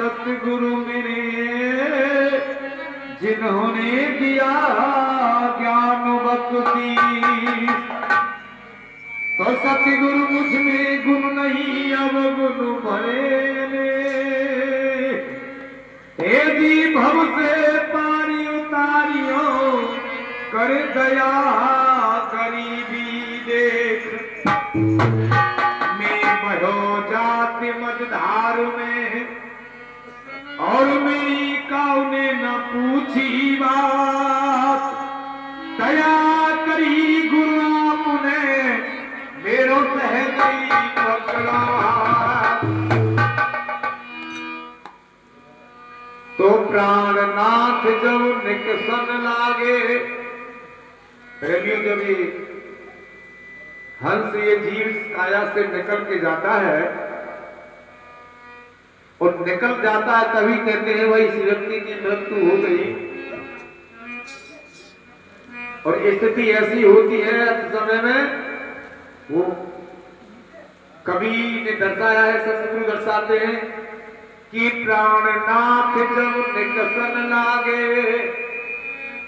सतगुरु मेरे जिन्होंने दिया ज्ञान भक्ति। तो सतगुरु मुझ में गुण नहीं अब गुण भरे ने। तेजी भव से पारी उतारियो कर दया गरीबी देख। मैं बहो जाति मझधार में और मेरी काउने न पूछी बात। दया करी गुरु आपने मेरो सहजी पकड़ा। तो प्राणनाथ जब निकसन लागे। प्रेमियों जब ये हंस ये जीव काया से निकल के जाता है और निकल जाता है तभी कहते हैं भाई इस व्यक्ति की मृत्यु हो गई। और स्थिति ऐसी होती है अंत समय में वो कवि ने दर्शाया है, सतगुरु दर्शाते हैं कि प्राणनाथ जब निकसन लागे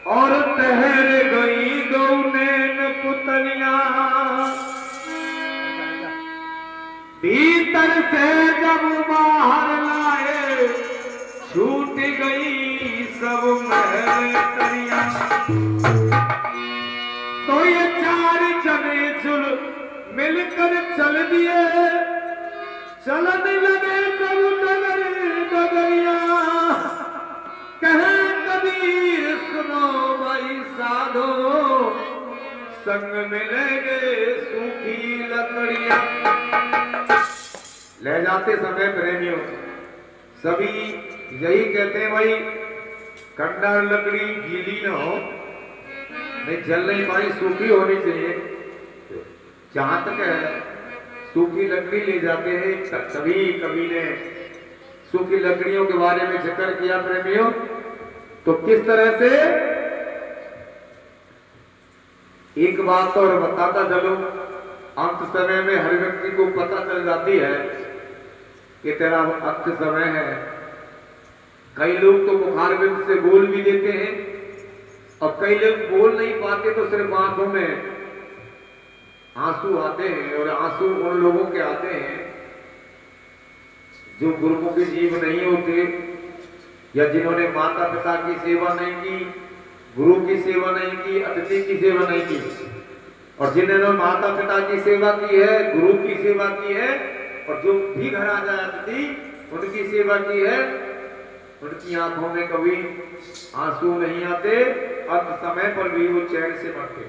और ठहर गई दो नैन पुतलियां। भीतर से जब बाहर लाए छूट गई सब महतरियां। तो ये चार जने चुल मिलकर चल दिए। चलने लगे सब डगर डगरिया। कहे कबीर सुनो भाई साधो संग मिलेंगे सूखी लकड़ियां। ले जाते समय प्रेमियों सभी यही कहते हैं भाई कंडा लकड़ी गीली ना हो, नहीं जल नहीं पाई, सूखी होनी चाहिए। जहां तक है सूखी लकड़ी ले जाते हैं। सभी कवि ने सूखी लकड़ियों के बारे में जिक्र किया प्रेमियों। तो किस तरह से एक बात और बताता चलो, अंत समय में हर व्यक्ति को पता चल जाती है कि तेरा अंत समय है। कई लोग तो बुखार बिंद से बोल भी देते हैं और कई लोग बोल नहीं पाते तो सिर्फ आंखों में आंसू आते हैं। और आंसू उन लोगों के आते हैं जो गुरुमुखी जीव नहीं होते या जिन्होंने माता पिता की सेवा नहीं की, गुरु की सेवा नहीं की, अतिथि की सेवा नहीं की। और जिन्होंने माता पिता की सेवा की है, गुरु की सेवा की है और जो भी घर आ जाए अतिथि उनकी सेवा की है, उनकी आंखों में कभी आंसू नहीं आते। अंत समय पर भी वो चैन से मरते।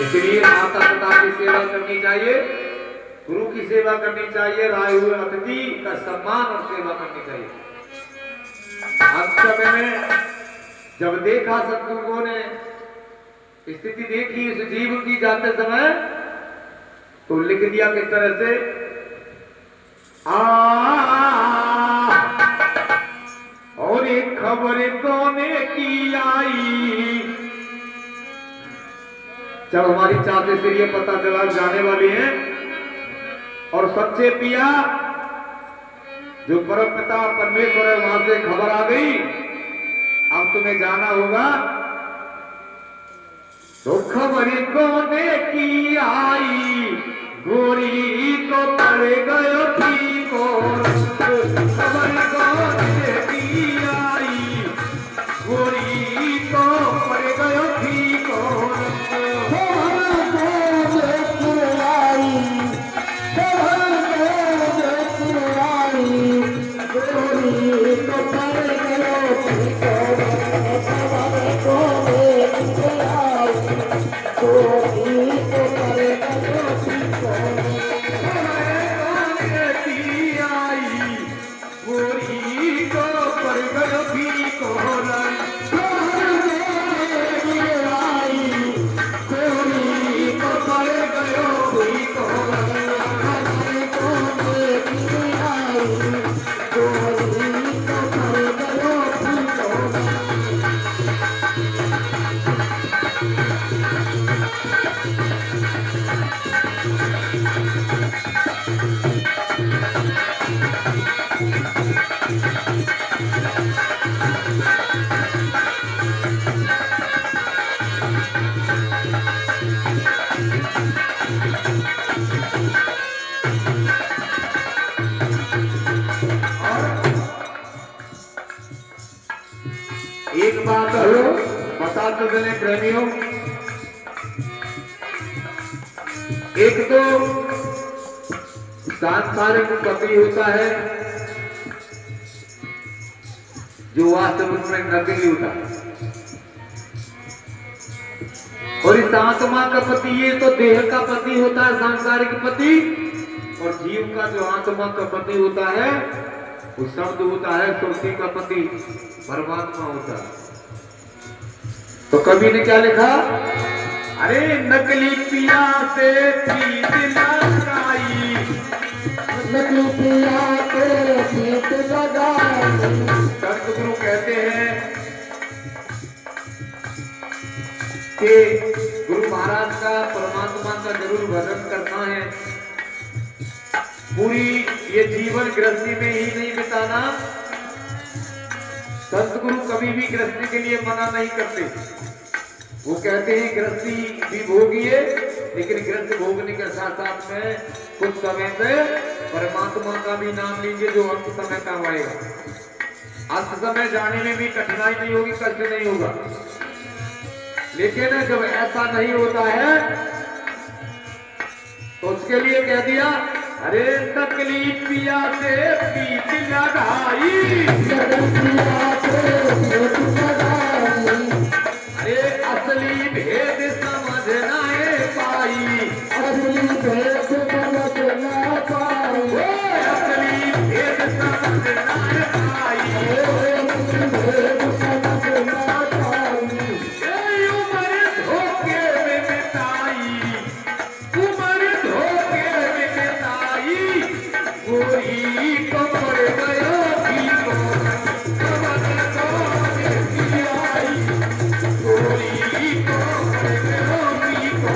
इसलिए माता पिता की सेवा करनी चाहिए, गुरु की सेवा करनी चाहिए, राय हुए अतिथि का सम्मान और सेवा करनी चाहिए। अंत समय में जब देखा सतगुरुओं ने स्थिति देखी इस जीव की जाते समय तो लिख दिया किस तरह से और एक खबर कोने की आई। जब हमारी चाहते से ये पता चला जाने वाली है और सच्चे पिया जो परम पिता परमेश्वर है वहां से खबर आ गई अब तुम्हें जाना होगा। तो खबर कोने की आई गोरी तो पड़ गयो ठीक हो। खबर कोने की आई गोरी तो पड़ गयो ठीक हो। एक बात बता तो देने प्रेमियों, एक तो सांसारिक पति होता है जो वास्तव में नकली होता है, और इस आत्मा का पति ये तो देह का पति होता है सांसारिक पति, और जीव का जो आत्मा का पति होता है वो शब्द होता है सुरती का पति परमात्मा होता है। तो कवि ने क्या लिखा, अरे नकली पिया से प्रीत लगाई, नकली पिया से प्रीत लगाई। संत गुरु कहते हैं कि गुरु महाराज का परमात्मा का जरूर भजन करना है, पूरी ये जीवन गृहस्थी में ही नहीं बिताना। संत गुरु कभी भी गृहस्थी के लिए मना नहीं करते, वो कहते हैं गृहस्थी भी भोगिए, लेकिन गृहस्थ भोगने के साथ साथ में कुछ समय पे परमात्मा का भी नाम लीजिए जो अंत समय काम आएगा। अंत समय जाने में भी कठिनाई नहीं होगी, कष्ट नहीं होगा। लेकिन जब ऐसा नहीं होता है तो उसके लिए कह दिया, अरे नकली पिया से प्रीत लगाई, अरे असली भेद समझ ना पाई, असली भेद समझ ना पाई, असली भेद समझ ना पाई, भेद समझ ना पाई। उम्र धोखे में बिताई, उम्र धोखे में बिताई, गोरी को पड़ गयो भी को समझ को आई, गोरी को पड़ गयो भी को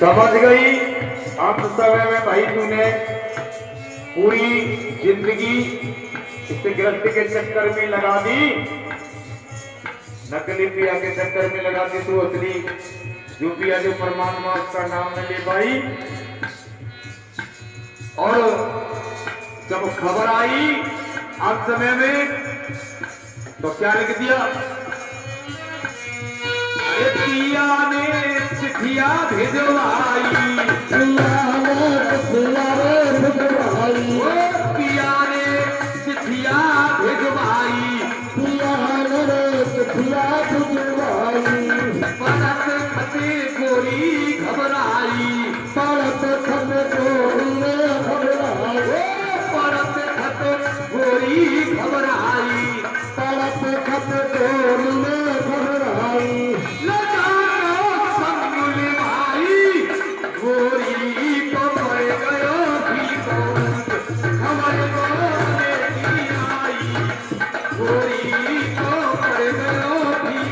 समझ गई। अंत समय में भाई तूने पूरी जिंदगी इस गृहस्थ के चक्कर में लगा दी, नकली पिया के चक्कर में लगा दी, तू असली जो पिया जो परमात्मा उसका नाम न ले पाई। और जब खबर आई अंत समय में तो क्या लिख दिया, पिया ने चिट्ठिया भिजवाई, पिया ने चिट्ठिया भिजवाई, पिया ने चिट्ठिया भिजवाई, पिया ने चिट्ठिया भिजवाई। परत खते गोरी घबराई, परत खते गोरी घबराई, परत खते गोरी घबराई, परत खते गोरी घबराई। गोरी को पड़ गयो भी को हमारे बोले आई, गोरी को पड़ गयो भी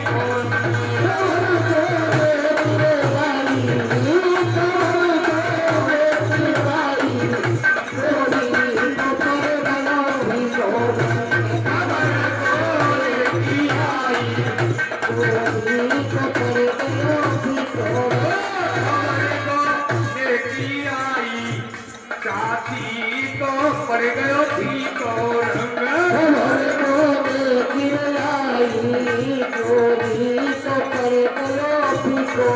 को पड़ गयो थी को रंग, गोरी को पड़ गयो भी को।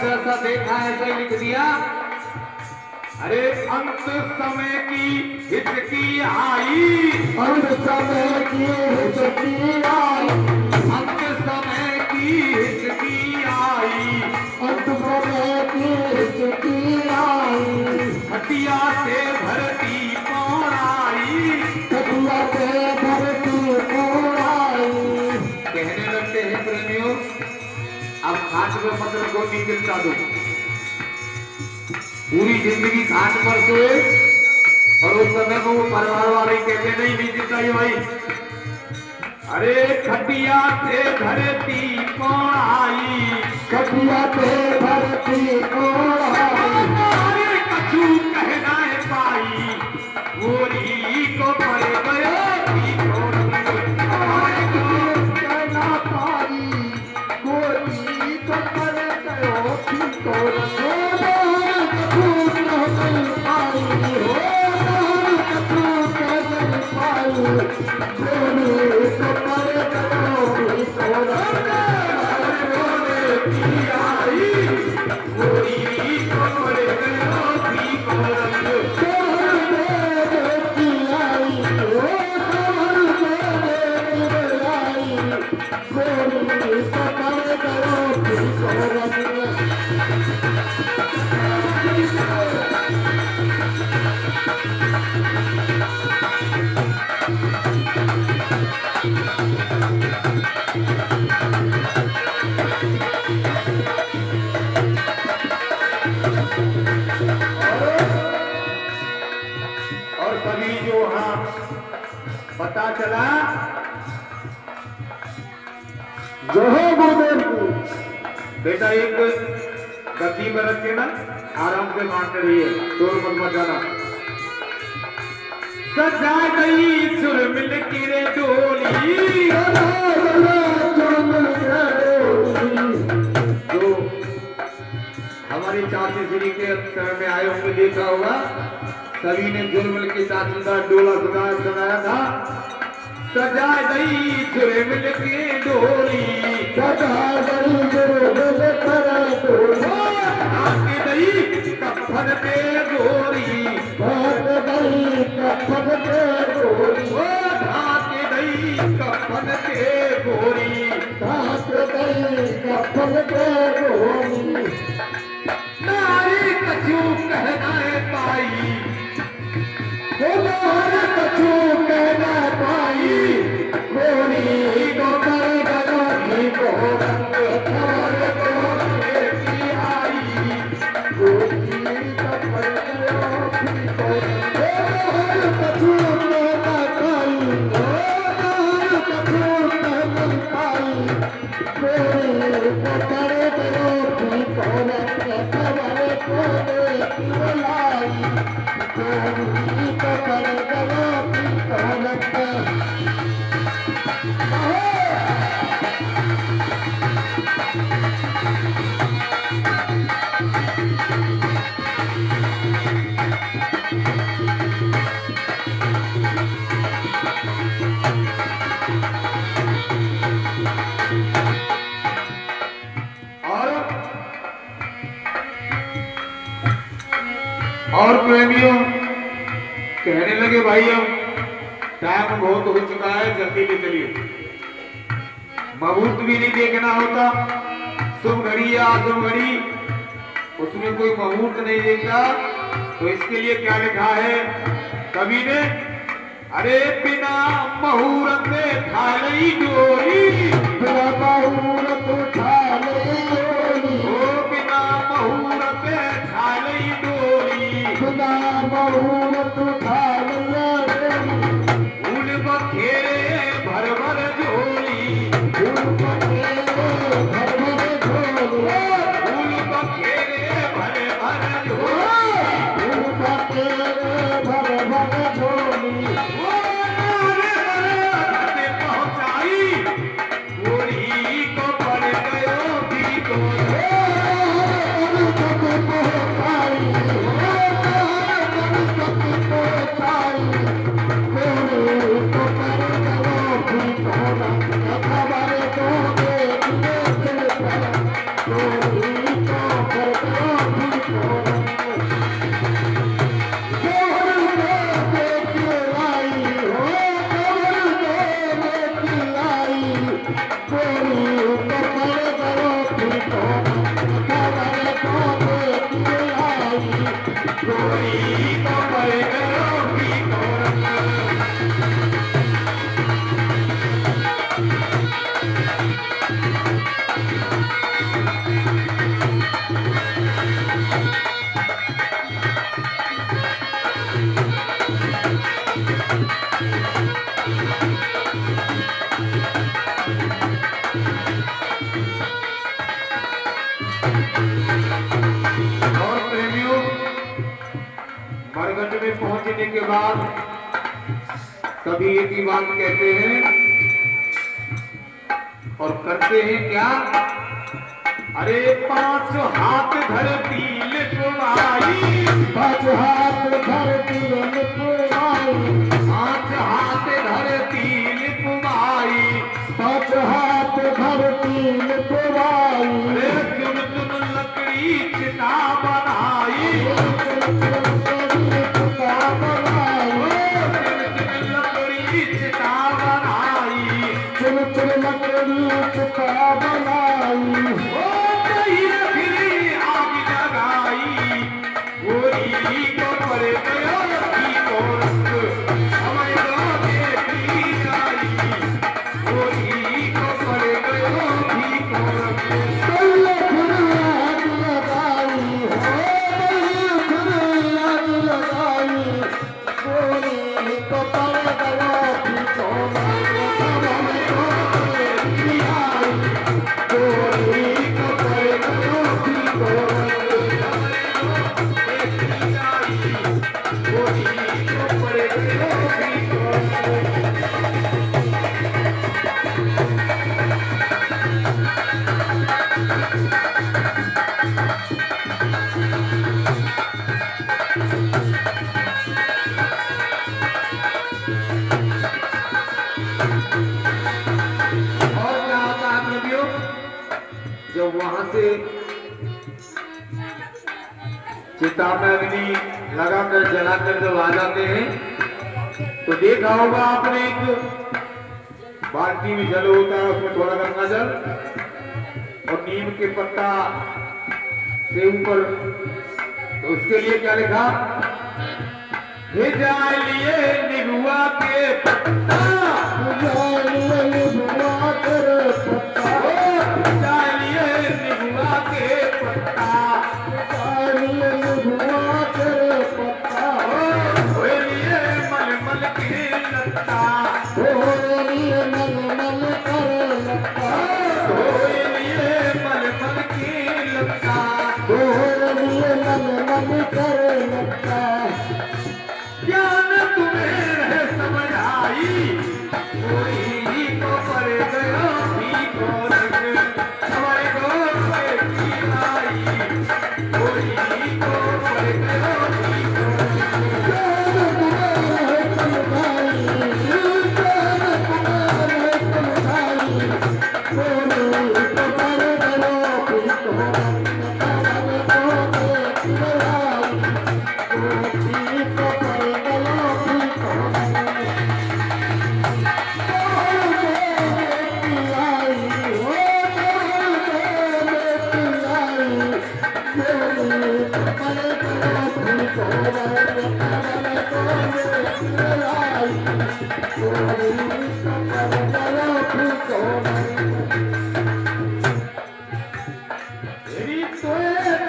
जैसा देखा ऐसा ही लिख दिया। अरे अंत समय की हिचकी आई, अंत समय की हिचकी आई, अंत समय की हिचकी आई, अंत समय की हिचकी आई, खटिया से धरती कौन आई, खटिया से धरती कौन आई। कहने लगते हैं प्रेमियों, अब खाट में मतलब को निकलता दो, पूरी जिंदगी खाट पर सोए और उस समय को वो परिवार वाले कहते नहीं जीता ही भाई। अरे खटिया से धरती कौन आई, खटिया से धरती कौन आई, अरे कछु कहना है पाई, गोरी को पड़ गयो कहना पाई, गोरी को पड़ गयो ठीक और सभी जो हाँ पता चला जो है गुरुदेव की। बेटा एक गद्दी में रख के ना आराम से बांट रही है, शोर मत मचाना। सजा गई सुरमिल की रे डोली, जो हमारी चाची श्री के समय में आए होंगे देखा होगा, सभी ने जुर्मिल की चाची का डोला सुनाया था। सजा गई जुर्मिल की डोली, सजा गई जुर्मिल की डोली, ढाक गई कफन पे गोरी, ढाक गई कफन पे गोरी, ढाक गई कफन पे गोरी, ढाक गई कफन पे गोरी। नारी कछु कहना है पाई, नारी कछु कहना पाई, गोरी को कर गलो को रंग खबर को आई, गोरी को कर गलो को नारी कछु कहना पाई, नारी कछु कहना पाई, गोरी को कर गलो को रंग खबर को लाई, गोरी को कर गलो को रंग। और प्रेमियों कहने लगे भाई अब टाइम बहुत हो चुका है, जल्दी ले चलिए, मुहूर्त भी नहीं देखना होता, शुभ घड़ी या अशुभ घड़ी उसमें कोई मुहूर्त नहीं देखता। तो इसके लिए क्या लिखा है कवि ने, अरे बिना मुहूर्त थाली डोरी, बिना मुहूर्त थाली डोरी, ओ बिना मुहूर्त थाली डोरी, बिना मुहूर्त थाली डोरी, फूल बखेरे भर भर झोली, फूल बखेरे भर भर झोली, फूल बखेरे भर भर झोली, फूल बखेरे भर भर झोली। ओ नारे बरात पहुंचाई, गोरी को पड़ गयो भी को, पहुंचाई, और प्रेमियों, मरघट में पहुंचने के बाद सभी एक ही बात कहते हैं और करते हैं क्या? अरे 5 हाथ धरती लिपवाई, 5 हाथ धरती लिपवाई, 5 हाथ धरती लिपवाई, 5 हाथ धरती लिपवाई। अरे चुन चुन लकड़ी चिता बनाई, चिता बनाई, चुन चुन लकड़ी चिता बनाई, चुन चुन लकड़ी चिता बनाई। ओ कहीं फिरी आग लगाई, गोरी को पड़ गया की को रंग, हमारे गाँव में पी जाई, गोरी को पड़ गया की को रंग। बल्ले फिर आग लगाई, बल्ले फिर आग लगाई, गोरी को पड़ गया की को रंग, हमारे गाँव में पी आई, गोरी को पड़ गया की को रंग। और क्या होता है प्रेमियों, जब वहां से चिता में अग्नि लगाकर जलाकर जब आ जाते हैं तो देखा होगा आपने, एक बाल्टी में जल होता है, उसमें थोड़ा गंगा जल और नीम के पत्ता से ऊपर, तो उसके लिए क्या लिखा? भेजा लिए निगुआ के पत्ता, भेजा लिए निगुआ के पत्ता, लिए मलमल के लत्ता, लिए मलमल के लत्ता, ज्ञान तुम्हें है समझ आई, कोई को पड़ गया भी को रंग, हमारे को की आई, कोई को पड़ गया भी को रंग। ज्ञान तुम्हें है समझाई, ज्ञान तुम्हें है समझाई, कोई को पड़ गया भी को रंग, हमारे को की आई, कोई को पड़ गया भी को रंग। तेरी तो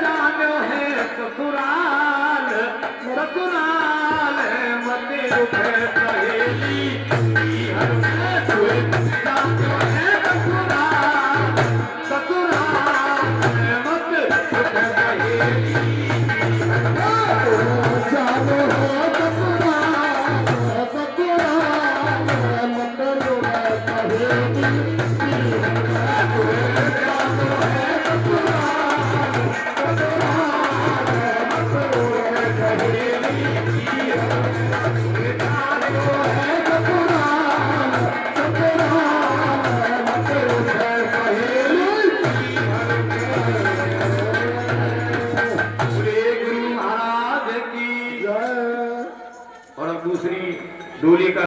जानो है ससुराल, ससुराल मत रुपे सहेली, हर में तुए जानो है ससुराल, ससुराल मत रुपे सहेली, जानो है ससुराल, ससुराल मत रुपे सहेली, और अब दूसरी डोली का